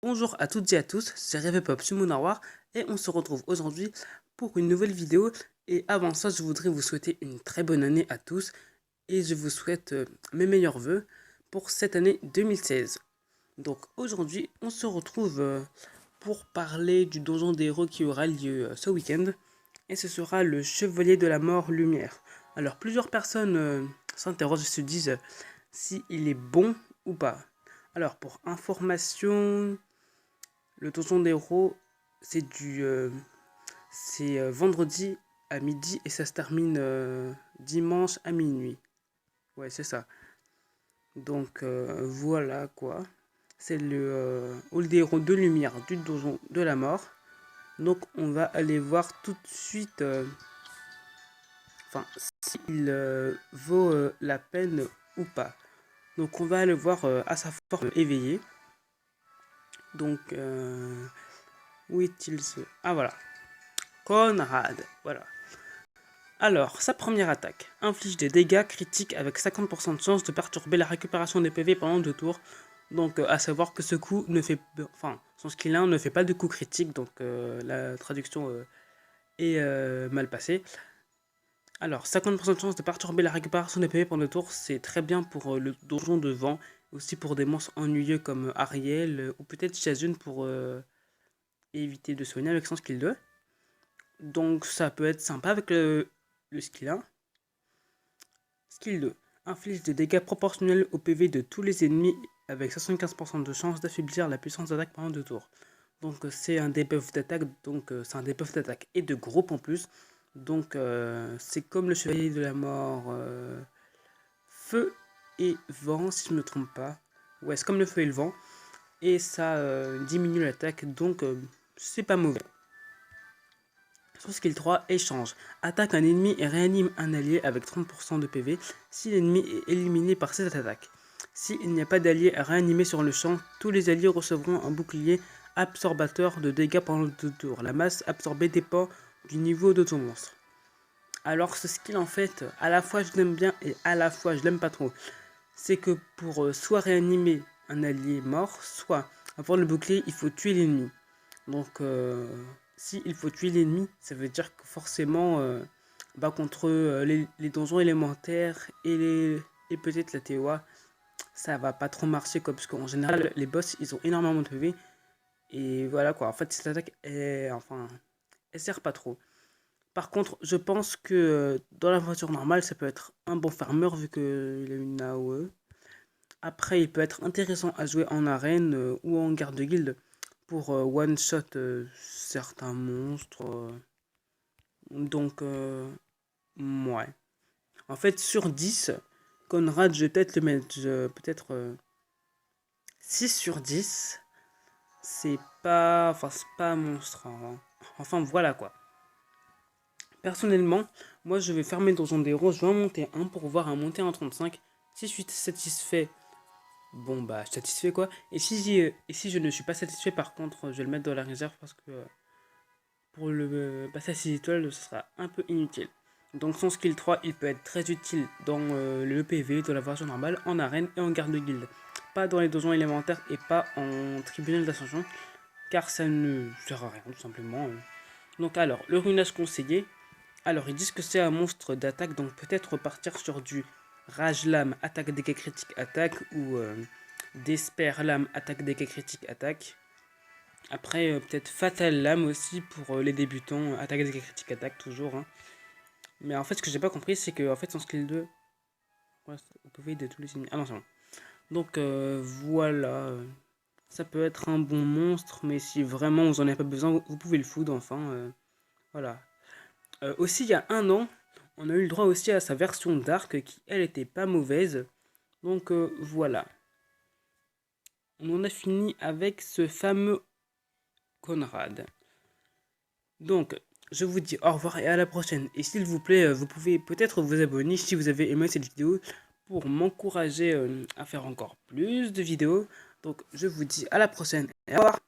Bonjour à toutes et à tous, c'est Rêve-Pop sur Moonawar et on se retrouve aujourd'hui pour une nouvelle vidéo. Et avant ça, je voudrais vous souhaiter une très bonne année à tous et je vous souhaite mes meilleurs vœux pour cette année 2016. Donc aujourd'hui, on se retrouve pour parler du donjon des héros qui aura lieu ce week-end et ce sera le Chevalier de la Mort Lumière. Alors plusieurs personnes s'interrogent et se disent si il est bon ou pas. Alors pour information, le donjon des héros, c'est vendredi à midi et ça se termine dimanche à minuit. Ouais, c'est ça. Donc voilà quoi. C'est le hall des héros de lumière du donjon de la mort. Donc on va aller voir tout de suite s'il vaut la peine ou pas. Donc on va aller voir à sa forme éveillée. Donc où est-il ce... Ah voilà. Conrad, voilà. Alors, sa première attaque inflige des dégâts critiques avec 50% de chance de perturber la récupération des PV pendant 2 tours. Donc, à savoir que ce coup ne fait... Enfin, son skill 1 ne fait pas de coup critique, donc la traduction est mal passée. Alors, 50% de chance de perturber la récupération des PV pendant 2 tours, c'est très bien pour le donjon de vent, aussi pour des monstres ennuyeux comme Ariel, ou peut-être Shazun pour éviter de soigner avec son skill 2. Donc ça peut être sympa avec le skill 1. Skill 2. Inflige des dégâts proportionnels au PV de tous les ennemis avec 75% de chance d'affaiblir la puissance d'attaque pendant 2 tours. Donc c'est un debuff d'attaque, donc c'est un debuff d'attaque et de groupe en plus. Donc c'est comme le chevalier de la mort feu et vent si je ne me trompe pas. Ouais, c'est comme le feu et le vent. Et ça diminue l'attaque, donc c'est pas mauvais. Son skill 3, échange. Attaque un ennemi et réanime un allié avec 30% de PV si l'ennemi est éliminé par cette attaque. S'il n'y a pas d'allié réanimé sur le champ, tous les alliés recevront un bouclier absorbateur de dégâts pendant 2 tours. La masse absorbée dépend du niveau de ton monstre. Alors ce skill en fait, à la fois je l'aime bien et à la fois je l'aime pas trop. C'est que pour soit réanimer un allié mort, soit avoir le bouclier, il faut tuer l'ennemi. Donc, si il faut tuer l'ennemi, ça veut dire que forcément, contre les donjons élémentaires et peut-être la TOA, ça va pas trop marcher quoi, parce qu'en général, les boss ils ont énormément de PV. Et voilà quoi, en fait, cette attaque, elle sert pas trop. Par contre, je pense que dans la voiture normale, ça peut être un bon farmer vu qu'il a une AOE. Après, il peut être intéressant à jouer en arène ou en garde de guilde pour one-shot certains monstres. Donc, ouais. En fait, sur 10, Conrad, je vais peut-être le mettre peut-être 6 sur 10. C'est pas... Enfin, c'est pas un monstre. Enfin, voilà quoi. Personnellement, moi, je vais fermer Donjon des héros. Je vais en monter un pour voir un monter en 35. Si je suis satisfait, bon bah, je suis satisfait quoi. Et si je ne suis pas satisfait, par contre, je vais le mettre dans la réserve parce que pour le passer à 6 étoiles, ce sera un peu inutile. Donc son skill 3, il peut être très utile dans le PV, de la version normale, en arène et en garde de guilde. Pas dans les donjons élémentaires et pas en tribunal d'ascension, car ça ne sert à rien tout simplement. Donc alors, le runage conseillé. Alors ils disent que c'est un monstre d'attaque, donc peut-être repartir sur du Rage Lame, attaque dégâts critiques attaque, ou Despair Lame, attaque dégâts critiques attaque. Après, peut-être Fatal Lame aussi pour les débutants. Attaque des critiques, attaque toujours. Hein. Mais en fait, ce que j'ai pas compris, c'est que en fait, son skill 2. Ouais, vous pouvez de tous les ennemis. Ah non, c'est bon. Donc voilà. Ça peut être un bon monstre, mais si vraiment vous en avez pas besoin, vous pouvez le foutre enfin. Voilà. Aussi, il y a un an, on a eu le droit aussi à sa version Dark qui, elle, était pas mauvaise. Donc voilà. On en a fini avec ce fameux Conrad. Donc, je vous dis au revoir et à la prochaine. Et s'il vous plaît, vous pouvez peut-être vous abonner si vous avez aimé cette vidéo pour m'encourager à faire encore plus de vidéos. Donc, je vous dis à la prochaine et au revoir.